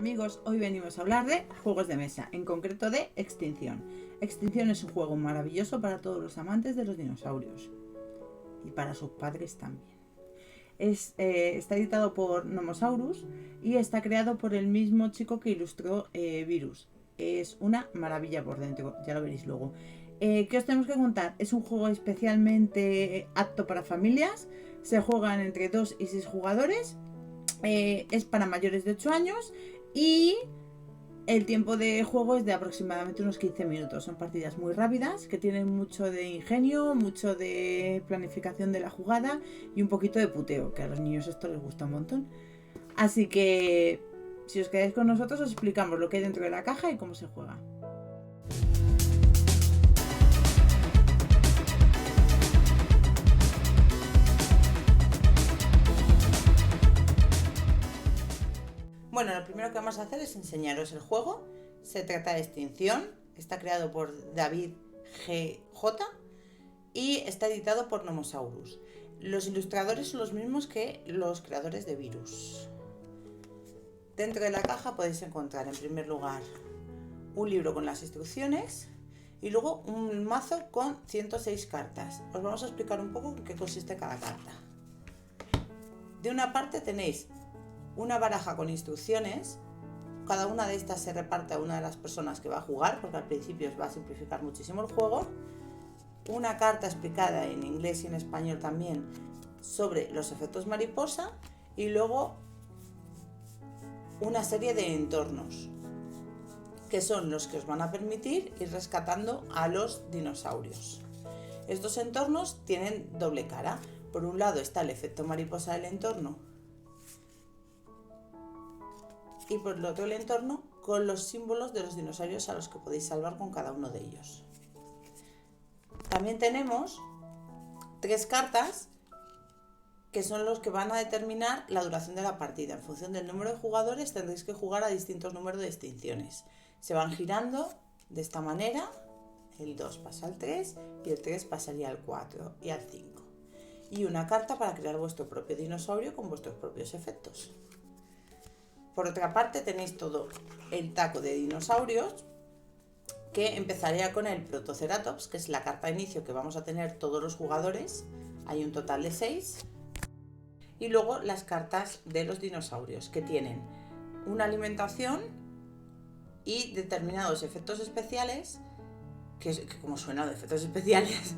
Amigos, hoy venimos a hablar de juegos de mesa, en concreto de Extinción. Extinción es un juego maravilloso para todos los amantes de los dinosaurios y para sus padres también. Está editado por Nomosaurus y está creado por el mismo chico que ilustró Virus. Es una maravilla por dentro, ya lo veréis luego. ¿Qué os tenemos que contar? Es un juego especialmente apto para familias. Se juegan entre 2 y 6 jugadores. Es para mayores de 8 años y el tiempo de juego es de aproximadamente unos 15 minutos. Son partidas muy rápidas que tienen mucho de ingenio, mucho de planificación de la jugada y un poquito de puteo, que a los niños esto les gusta un montón. Así que si os quedáis con nosotros os explicamos lo que hay dentro de la caja y cómo se juega. Bueno, lo primero que vamos a hacer es enseñaros el juego. Se trata de Extinción, está creado por David G.J. y está editado por Nomosaurus. Los ilustradores son los mismos que los creadores de Virus. Dentro de la caja podéis encontrar en primer lugar un libro con las instrucciones y luego un mazo con 106 cartas. Os vamos a explicar un poco en qué consiste cada carta. De una parte tenéis una baraja con instrucciones. Cada una de estas se reparte a una de las personas que va a jugar, porque al principio os va a simplificar muchísimo el juego. Una carta explicada en inglés y en español también sobre los efectos mariposa y luego una serie de entornos que son los que os van a permitir ir rescatando a los dinosaurios. Estos entornos tienen doble cara. Por un lado está el efecto mariposa del entorno y por el otro el entorno con los símbolos de los dinosaurios a los que podéis salvar con cada uno de ellos. También tenemos 3 cartas que son los que van a determinar la duración de la partida. En función del número de jugadores tendréis que jugar a distintos números de extinciones. Se van girando de esta manera, el 2 pasa al 3 y el 3 pasaría al 4 y al 5. Y una carta para crear vuestro propio dinosaurio con vuestros propios efectos. Por otra parte tenéis todo el taco de dinosaurios, que empezaría con el Protoceratops, que es la carta de inicio que vamos a tener todos los jugadores. Hay un total de 6. Y luego las cartas de los dinosaurios, que tienen una alimentación y determinados efectos especiales, que como suena de efectos especiales,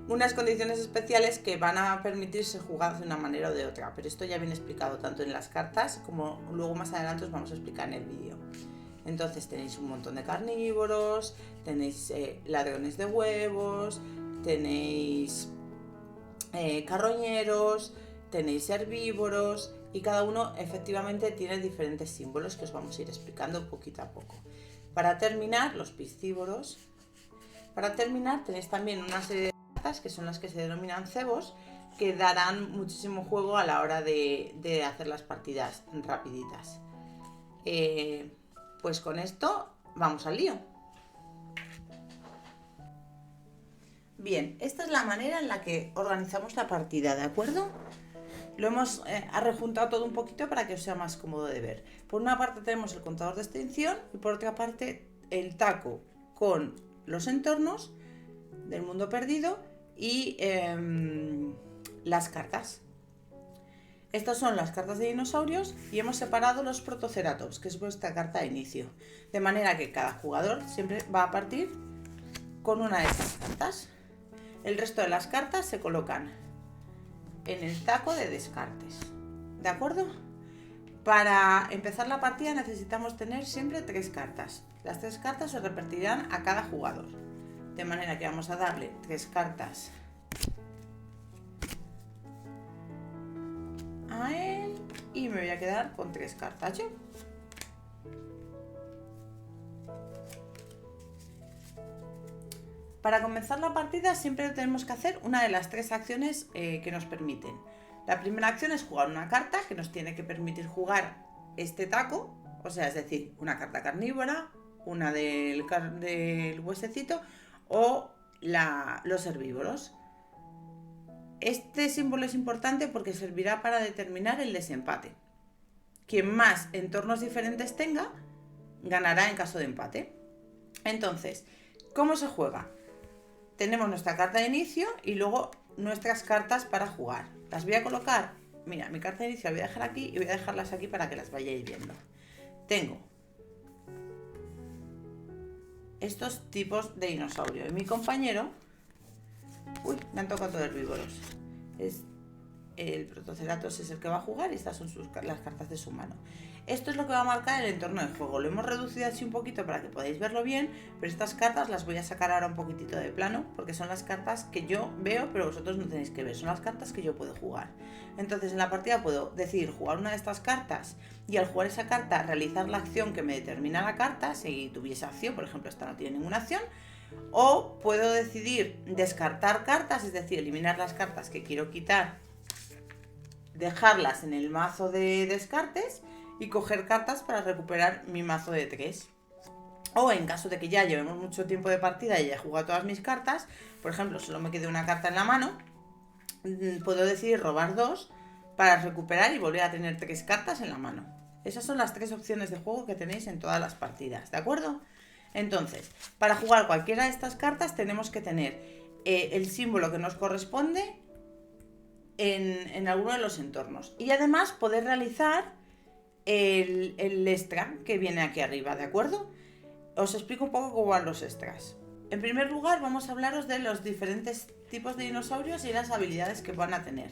unas condiciones especiales que van a permitirse jugar de una manera o de otra, pero esto ya viene explicado tanto en las cartas como luego más adelante os vamos a explicar en el vídeo. Entonces tenéis un montón de carnívoros, tenéis ladrones de huevos, tenéis carroñeros, tenéis herbívoros y cada uno efectivamente tiene diferentes símbolos que os vamos a ir explicando poquito a poco. Para terminar, los piscívoros. Para terminar tenéis también una serie de cartas que son las que se denominan cebos, que darán muchísimo juego a la hora de hacer las partidas rapiditas. Pues con esto vamos al lío. Bien, esta es la manera en la que organizamos la partida, ¿de acuerdo? Lo hemos rejuntado todo un poquito para que os sea más cómodo de ver. Por una parte tenemos el contador de extinción y por otra parte el taco con los entornos del mundo perdido y las cartas. Estas son las cartas de dinosaurios y hemos separado los Protoceratops, que es vuestra carta de inicio. De manera que cada jugador siempre va a partir con una de estas cartas. El resto de las cartas se colocan en el taco de descartes. ¿De acuerdo? Para empezar la partida necesitamos tener siempre 3 cartas. Las 3 cartas se repartirán a cada jugador. De manera que vamos a darle 3 cartas a él y me voy a quedar con 3 cartas yo. Para comenzar la partida siempre tenemos que hacer una de las 3 acciones que nos permiten. La primera acción es jugar una carta que nos tiene que permitir jugar este taco, o sea, es decir, una carta carnívora, una del huesecito o los herbívoros. Este símbolo es importante porque servirá para determinar el desempate. quien más entornos diferentes tenga, ganará en caso de empate. Entonces, ¿cómo se juega? Tenemos nuestra carta de inicio y luego nuestras cartas para jugar. Las voy a colocar, mira, mi carta de inicio la voy a dejar aquí y voy a dejarlas aquí para que las vayáis viendo. Tengo estos tipos de dinosaurio y mi compañero, me han tocado todos herbívoros. El Protoceratops es el que va a jugar y estas son las cartas de su mano. Esto es lo que va a marcar el entorno de juego. Lo hemos reducido así un poquito para que podáis verlo bien, pero estas cartas las voy a sacar ahora un poquitito de plano porque son las cartas que yo veo, pero vosotros no tenéis que ver. Son las cartas que yo puedo jugar. Entonces en la partida puedo decidir jugar una de estas cartas y al jugar esa carta realizar la acción que me determina la carta, si tuviese acción, por ejemplo esta no tiene ninguna acción. O puedo decidir descartar cartas, es decir, eliminar las cartas que quiero quitar, dejarlas en el mazo de descartes y coger cartas para recuperar mi mazo de 3. O en caso de que ya llevemos mucho tiempo de partida y haya jugado todas mis cartas, por ejemplo, solo me quede una carta en la mano, puedo decidir robar 2 para recuperar y volver a tener 3 cartas en la mano. Esas son las 3 opciones de juego que tenéis en todas las partidas, ¿de acuerdo? Entonces, para jugar cualquiera de estas cartas tenemos que tener el símbolo que nos corresponde en alguno de los entornos. Y además poder realizar el extra que viene aquí arriba, ¿de acuerdo? Os explico un poco cómo van los extras. En primer lugar, vamos a hablaros de los diferentes tipos de dinosaurios y las habilidades que van a tener.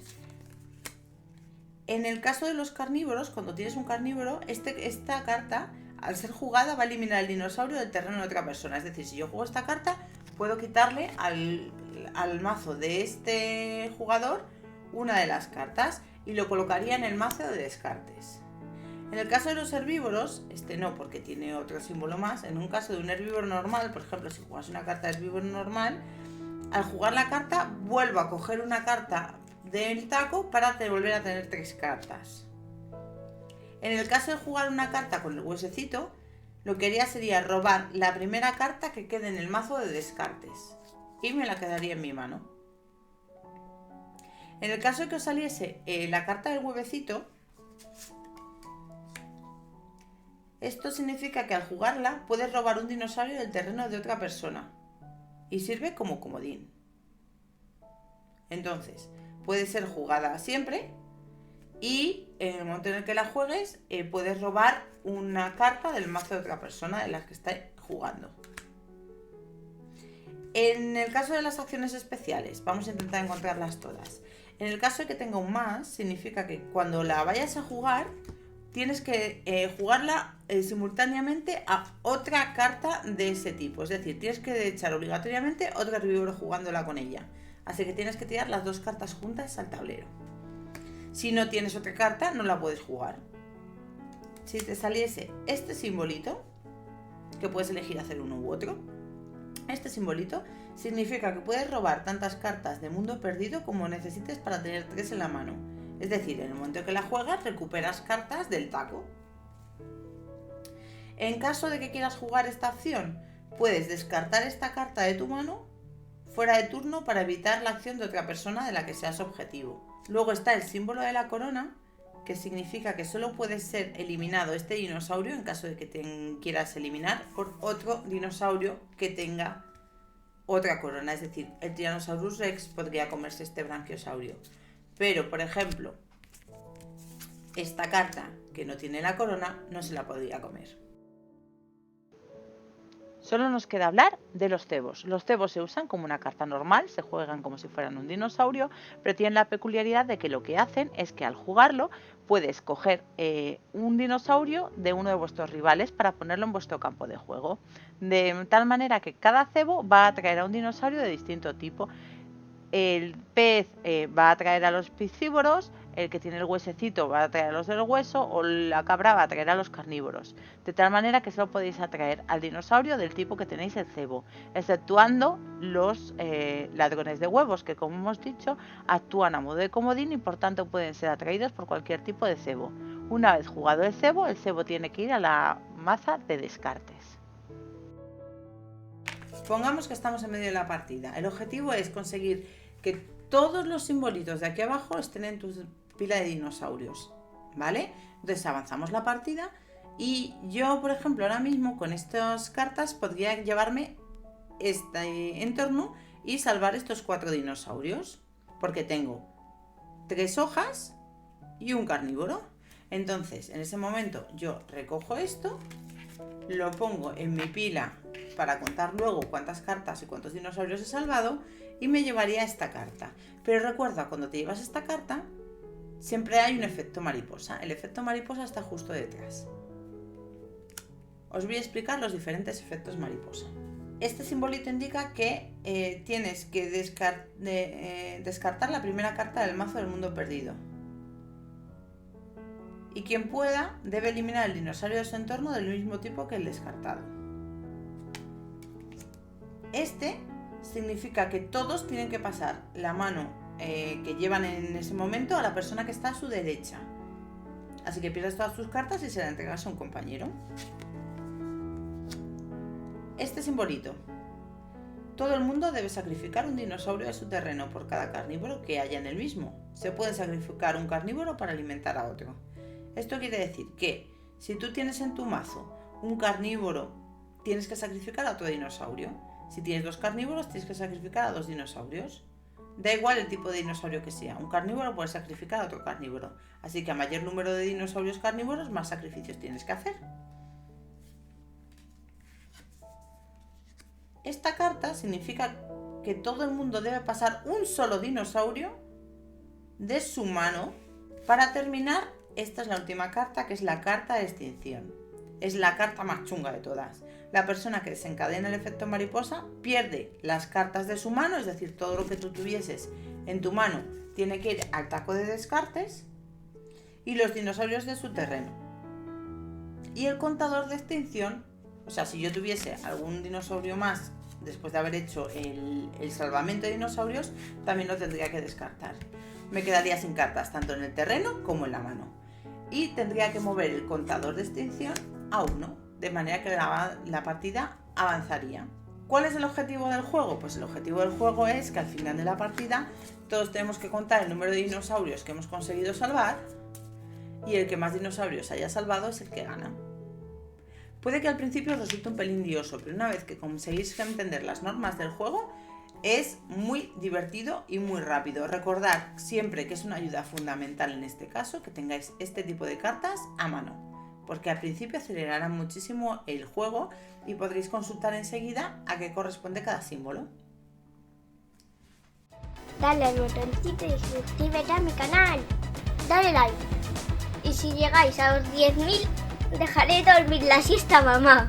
En el caso de los carnívoros, cuando tienes un carnívoro, esta carta, al ser jugada, va a eliminar el dinosaurio del terreno de otra persona. Es decir, si yo juego esta carta, puedo quitarle al mazo de este jugador una de las cartas y lo colocaría en el mazo de descartes. En el caso de los herbívoros, no, porque tiene otro símbolo más. En un caso de un herbívoro normal, por ejemplo, si jugas una carta de herbívoro normal, al jugar la carta, vuelvo a coger una carta del taco para volver a tener 3 cartas. En el caso de jugar una carta con el huesecito, lo que haría sería robar la primera carta que quede en el mazo de descartes y me la quedaría en mi mano. En el caso de que os saliese la carta del huevecito, esto significa que al jugarla puedes robar un dinosaurio del terreno de otra persona y sirve como comodín. Entonces, puede ser jugada siempre y en el momento en el que la juegues puedes robar una carta del mazo de otra persona de la que está jugando. En el caso de las acciones especiales, vamos a intentar encontrarlas todas. En el caso de que tenga un más, significa que cuando la vayas a jugar, tienes que jugarla simultáneamente a otra carta de ese tipo. Es decir, tienes que echar obligatoriamente otro herbívoro jugándola con ella. Así que tienes que tirar las 2 cartas juntas al tablero. Si no tienes otra carta, no la puedes jugar. Si te saliese este simbolito, que puedes elegir hacer uno u otro, este simbolito significa que puedes robar tantas cartas de Mundo Perdido como necesites para tener 3 en la mano. Es decir, en el momento que la juegas, recuperas cartas del taco. En caso de que quieras jugar esta acción, puedes descartar esta carta de tu mano fuera de turno para evitar la acción de otra persona de la que seas objetivo. Luego está el símbolo de la corona, que significa que solo puede ser eliminado este dinosaurio en caso de que quieras eliminar por otro dinosaurio que tenga otra corona. Es decir, el Tyrannosaurus Rex podría comerse este branquiosaurio. Pero, por ejemplo, esta carta que no tiene la corona no se la podría comer. Solo nos queda hablar de los cebos. Los cebos se usan como una carta normal, se juegan como si fueran un dinosaurio, pero tienen la peculiaridad de que lo que hacen es que al jugarlo puedes coger un dinosaurio de uno de vuestros rivales para ponerlo en vuestro campo de juego. De tal manera que cada cebo va a atraer a un dinosaurio de distinto tipo. El pez va a atraer a los piscívoros, el que tiene el huesecito va a atraer a los del hueso o la cabra va a atraer a los carnívoros. De tal manera que solo podéis atraer al dinosaurio del tipo que tenéis el cebo, exceptuando los ladrones de huevos, que como hemos dicho actúan a modo de comodín y por tanto pueden ser atraídos por cualquier tipo de cebo. Una vez jugado el cebo tiene que ir a la maza de descartes. Pongamos que estamos en medio de la partida. El objetivo es conseguir que todos los simbolitos de aquí abajo estén en tu pila de dinosaurios. ¿vale? Entonces avanzamos la partida y yo, por ejemplo, ahora mismo con estas cartas podría llevarme este entorno y salvar estos 4 dinosaurios, porque tengo 3 hojas y un carnívoro. Entonces, en ese momento yo recojo esto, lo pongo en mi pila para contar luego cuántas cartas y cuántos dinosaurios he salvado y me llevaría esta carta. Pero recuerda, cuando te llevas esta carta, siempre hay un efecto mariposa. El efecto mariposa está justo detrás. Os voy a explicar los diferentes efectos mariposa. Este simbolito indica que tienes que descartar la primera carta del mazo del mundo perdido. Y quien pueda debe eliminar el dinosaurio de su entorno del mismo tipo que el descartado. Este significa que todos tienen que pasar la mano que llevan en ese momento a la persona que está a su derecha. Así que pierdes todas tus cartas y se las entregas a un compañero. Este simbolito. Todo el mundo debe sacrificar un dinosaurio de su terreno por cada carnívoro que haya en el mismo. Se puede sacrificar un carnívoro para alimentar a otro. Esto quiere decir que si tú tienes en tu mazo un carnívoro, tienes que sacrificar a otro dinosaurio. Si tienes 2 carnívoros, tienes que sacrificar a 2 dinosaurios. Da igual el tipo de dinosaurio que sea. Un carnívoro puede sacrificar a otro carnívoro. Así que a mayor número de dinosaurios carnívoros, más sacrificios tienes que hacer. Esta carta significa que todo el mundo debe pasar un solo dinosaurio de su mano para terminar. Esta es la última carta, que es la carta de extinción. Es la carta más chunga de todas. La persona que desencadena el efecto mariposa pierde las cartas de su mano, es decir, todo lo que tú tuvieses en tu mano tiene que ir al taco de descartes, y los dinosaurios de su terreno. Y el contador de extinción, o sea, si yo tuviese algún dinosaurio más después de haber hecho el salvamento de dinosaurios, también lo tendría que descartar. Me quedaría sin cartas tanto en el terreno como en la mano. Y tendría que mover el contador de extinción a 1, de manera que la partida avanzaría. ¿Cuál es el objetivo del juego? Pues el objetivo del juego es que al final de la partida todos tenemos que contar el número de dinosaurios que hemos conseguido salvar, y el que más dinosaurios haya salvado es el que gana. Puede que al principio os resulte un pelín lioso, pero una vez que conseguís entender las normas del juego, es muy divertido y muy rápido. Recordad siempre que es una ayuda fundamental en este caso que tengáis este tipo de cartas a mano, porque al principio acelerará muchísimo el juego y podréis consultar enseguida a qué corresponde cada símbolo. Dale al botoncito y suscríbete a mi canal. Dale like. Y si llegáis a los 10.000, dejaré dormir la siesta, mamá.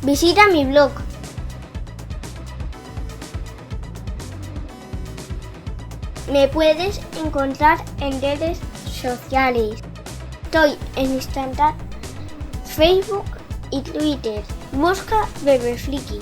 Visita mi blog. Me puedes encontrar en redes sociales. Estoy en Instagram, Facebook y Twitter. Busca Bebefriki.